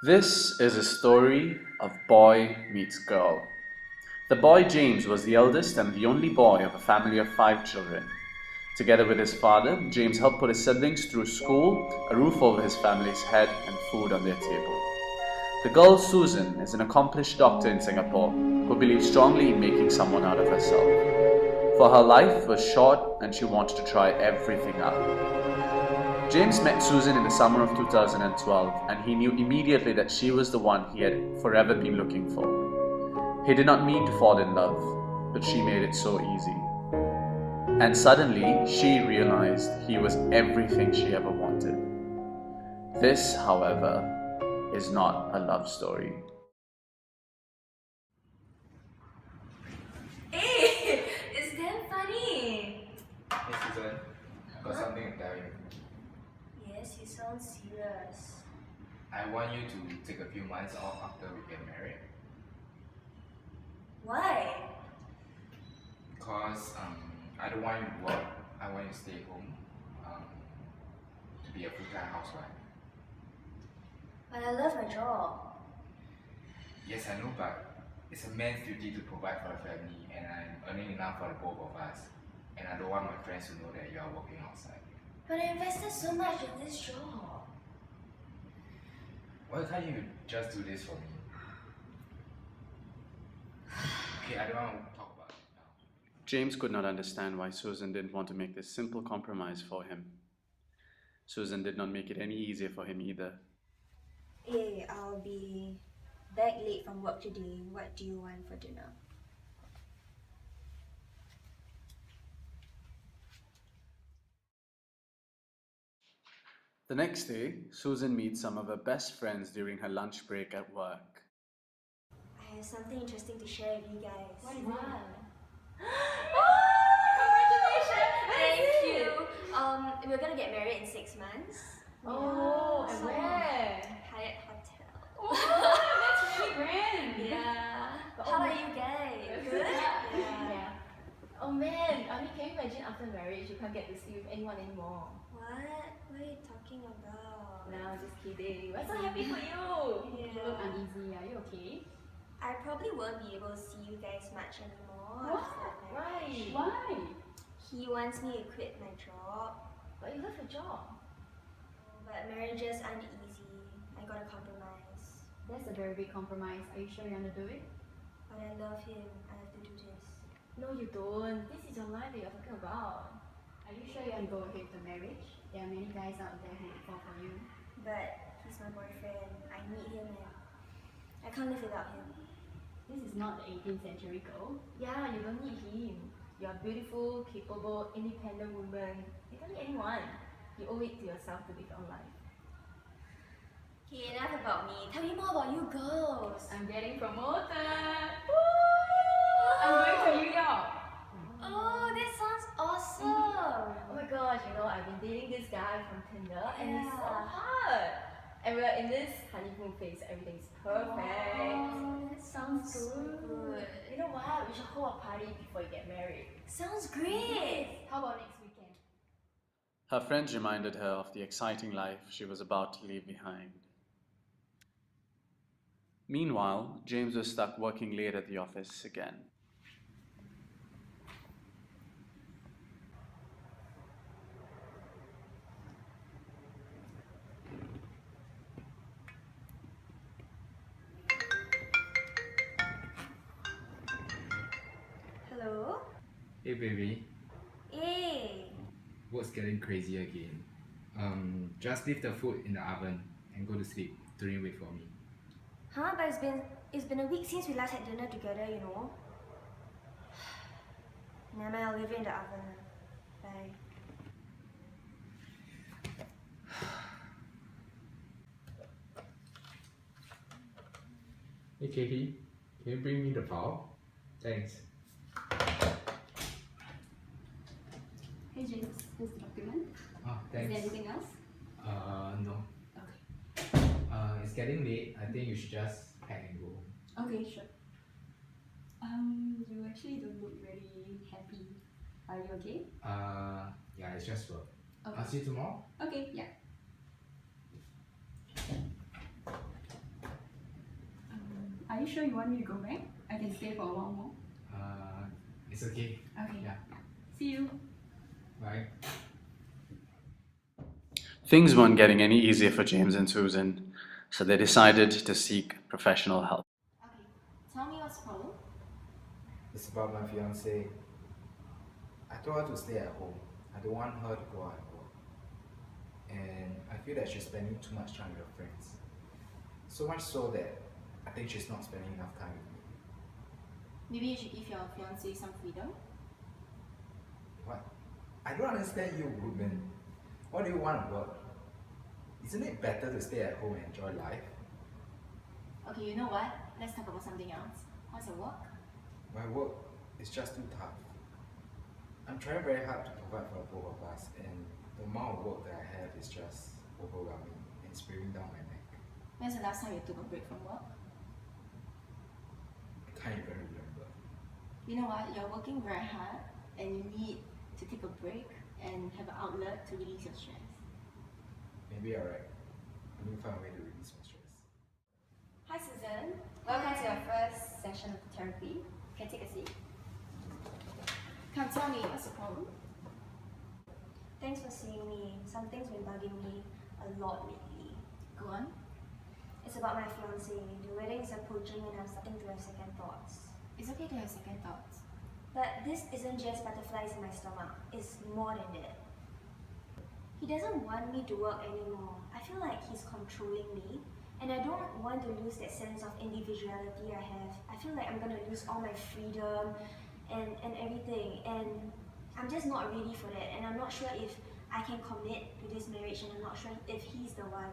This is a story of boy meets girl. The boy James was the eldest and the only boy of a family of 5 children. Together with his father, James helped put his siblings through school, a roof over his family's head, and food on their table. The girl Susan is an accomplished doctor in Singapore who believes strongly in making someone out of herself. For her life was short and she wanted to try everything out. James met Susan in the summer of 2012 and he knew immediately that she was the one he had forever been looking for. He did not mean to fall in love, but she made it so easy. And suddenly she realized he was everything she ever wanted. This, however, is not a love story. Hey, it's damn funny. Hey Susan, I got something to tell you. Yes, you sound serious. I want you to take a few months off after we get married. Why? Because I don't want you to work. I want you to stay home to be a full-time housewife. But I love my job. Yes, I know, but it's a man's duty to provide for the family, and I'm earning enough for the both of us. And I don't want my friends to know that you are working outside. But I invested so much in this job. Why can't you just do this for me? Okay, I don't want to talk about it now. James could not understand why Susan didn't want to make this simple compromise for him. Susan did not make it any easier for him either. Hey, I'll be back late from work today. What do you want for dinner? The next day, Susan meets some of her best friends during her lunch break at work. I have something interesting to share with you guys. What is that? Thank you. We're gonna get married in 6 months. Oh, and So- where? Hyatt Hotel. Oh, that's really grand. Yeah. But How oh about my- you guys? Good? Yeah. Oh man, I mean, can you imagine after marriage you can't get to see with anyone anymore? What? What are you talking about? No, just kidding. We're so happy for you. Yeah. You look uneasy. Are you okay? I probably won't be able to see you guys much anymore. What? after Why? marriage. Why? He wants me to quit my job. But you love your job. But marriages aren't easy. I gotta compromise. That's a very big compromise. Are you sure you want to do it? But I love him. I have to do this. No, you don't. This is your life that you're talking about. Are you sure you want to go ahead with the marriage? There are many guys out there who would fall for you. But he's my boyfriend. I need him and I can't live without him. This is not the 18th century girl. Yeah, you don't need him. You're a beautiful, capable, independent woman. You don't need anyone. You owe it to yourself to live your life. Okay, enough about me. Tell me more about you girls. I'm getting promoted. Woo! I'm going to New York. Oh, that sounds awesome. Oh my gosh, you know, I've been dating this guy from Tinder and he's so Yeah. hot. And we're in this honeymoon phase, everything's perfect. Oh, that sounds so good. You know what? We should hold a party before you get married. Sounds great. How about next weekend? Her friends reminded her of the exciting life she was about to leave behind. Meanwhile, James was stuck working late at the office again. Hello? Hey baby, Hey. work's getting crazy again. Just leave the food in the oven and go to sleep. Don't wait for me. Huh? But it's been a week since we last had dinner together, you know. Never mind, I'll leave it in the oven. Bye. Hey Katie, can you bring me the file? Thanks. Hey James, here's the document. Oh, Is there thanks. anything else? No. Okay. It's getting late. I think you should just pack and go. Okay, sure. You actually don't look very happy. Are you okay? Yeah, it's just work. Okay. I'll see you tomorrow. Okay, yeah. you sure you want me to go back? I can stay for a while more. It's okay. Okay. Yeah. See you. Bye. Things weren't getting any easier for James and Susan, so they decided to seek professional help. Okay. Tell me what's the problem. It's about my fiancée. I told her to stay at home. I don't want her to go out and work. And I feel that she's spending too much time with her friends. So much so that I think she's not spending enough time with me. Maybe you should give your fiancé some freedom. What? I don't understand you, Ridwan. What do you want at work? Isn't it better to stay at home and enjoy life? Okay, you know what? Let's talk about something else. How's your work? My work is just too tough. I'm trying very hard to provide for the both of us, and the amount of work that I have is just overwhelming and it's breathing down my neck. When's the last time you took a break from work? I can't even remember. You know what? You're working very hard and you need to take a break and have an outlet to release your stress. Maybe you're right. I need to find a way to release my stress. Hi Susan, welcome to your first session of therapy. You can take a seat. Come tell me, what's the problem? Thanks for seeing me. Something's been bugging me a lot lately. Go on. It's about my fiancé. The wedding is approaching and I'm starting to have second thoughts. It's okay to have second thoughts. But this isn't just butterflies in my stomach. It's more than that. He doesn't want me to work anymore. I feel like he's controlling me. And I don't want to lose that sense of individuality I have. I feel like I'm gonna lose all my freedom and everything. And I'm just not ready for that. And I'm not sure if I can commit to this marriage, and I'm not sure if he's the one.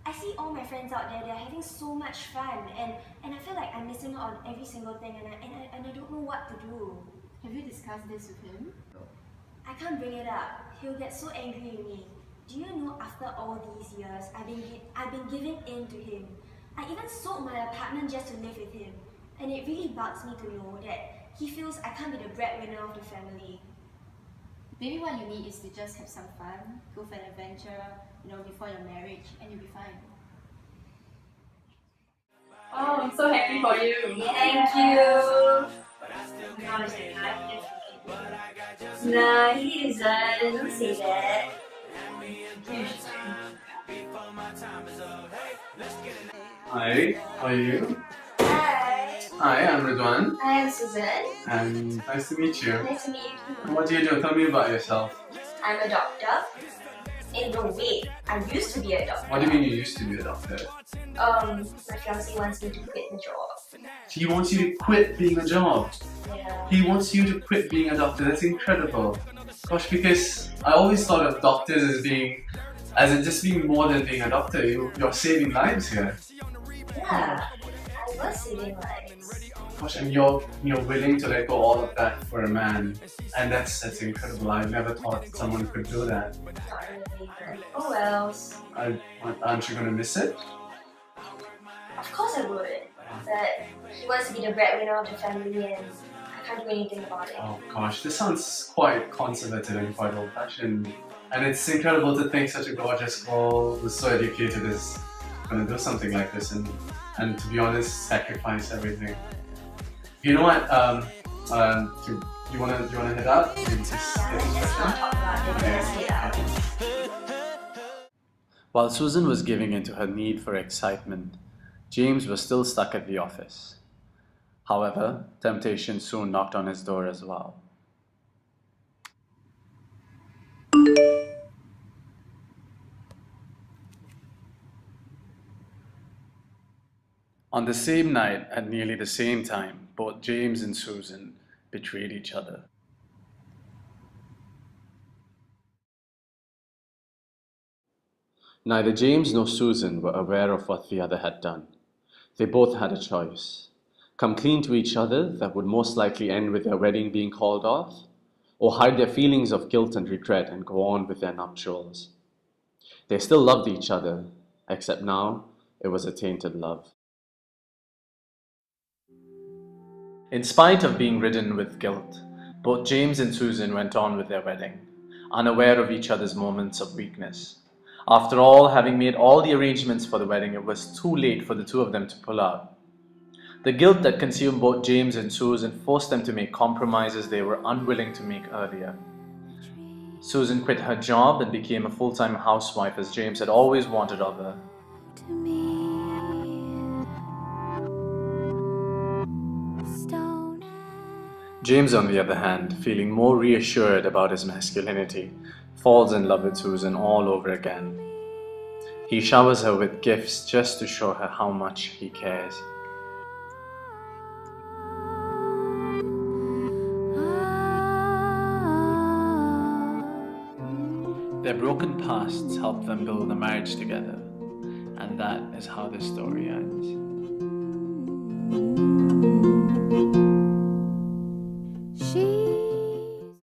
I see all my friends out there, they're having so much fun, and I feel like I'm missing out on every single thing, and I don't know what to do. Have you discussed this with him? I can't bring it up. He'll get so angry with me. Do you know, after all these years, I've been giving in to him. I even sold my apartment just to live with him. And it really bugs me to know that he feels I can't be the breadwinner of the family. Maybe what you need is to just have some fun, go for an adventure, before your marriage, and you'll be fine. Oh, I'm so happy for you. Thank you. Nah, he isn't. Don't say that. Hi, how are you? Hi. Hi, I'm Ridwan, I am Susan. and nice to meet you. Nice to meet you. And what do you do? Tell me about yourself. I'm a doctor. No, wait. I used to be a doctor. What do you mean you used to be a doctor? My fiancé wants me to quit the job. He wants you to quit being a job. Yeah. He wants you to quit being a doctor. That's incredible. Gosh, because I always thought of doctors as in just being more than being a doctor. You're saving lives here. Yeah. I was saving lives. Gosh, and you're willing to let go all of that for a man, and that's incredible. I never thought someone could do that. Not really, but oh wells. Aren't you gonna miss it? Of course I would. But he wants to be the breadwinner of the family, and I can't do anything about it. Oh gosh, this sounds quite conservative and quite old-fashioned. And it's incredible to think such a gorgeous girl who's so educated is gonna do something like this, and to be honest, sacrifice everything. You know what? You wanna head out? Maybe just get some Let's not session? talk about it. Let's get out. While Susan was giving in to her need for excitement, James was still stuck at the office. However, temptation soon knocked on his door as well. On the same night, at nearly the same time, both James and Susan betrayed each other. Neither James nor Susan were aware of what the other had done. They both had a choice: come clean to each other, that would most likely end with their wedding being called off, or hide their feelings of guilt and regret and go on with their nuptials. They still loved each other, except now it was a tainted love. In spite of being ridden with guilt, both James and Susan went on with their wedding, unaware of each other's moments of weakness. After all, having made all the arrangements for the wedding, it was too late for the two of them to pull out. The guilt that consumed both James and Susan forced them to make compromises they were unwilling to make earlier. Susan quit her job and became a full-time housewife as James had always wanted of her. James, on the other hand, feeling more reassured about his masculinity, falls in love with Susan all over again. He showers her with gifts just to show her how much he cares. Their broken pasts help them build a marriage together, and that is how this story ends.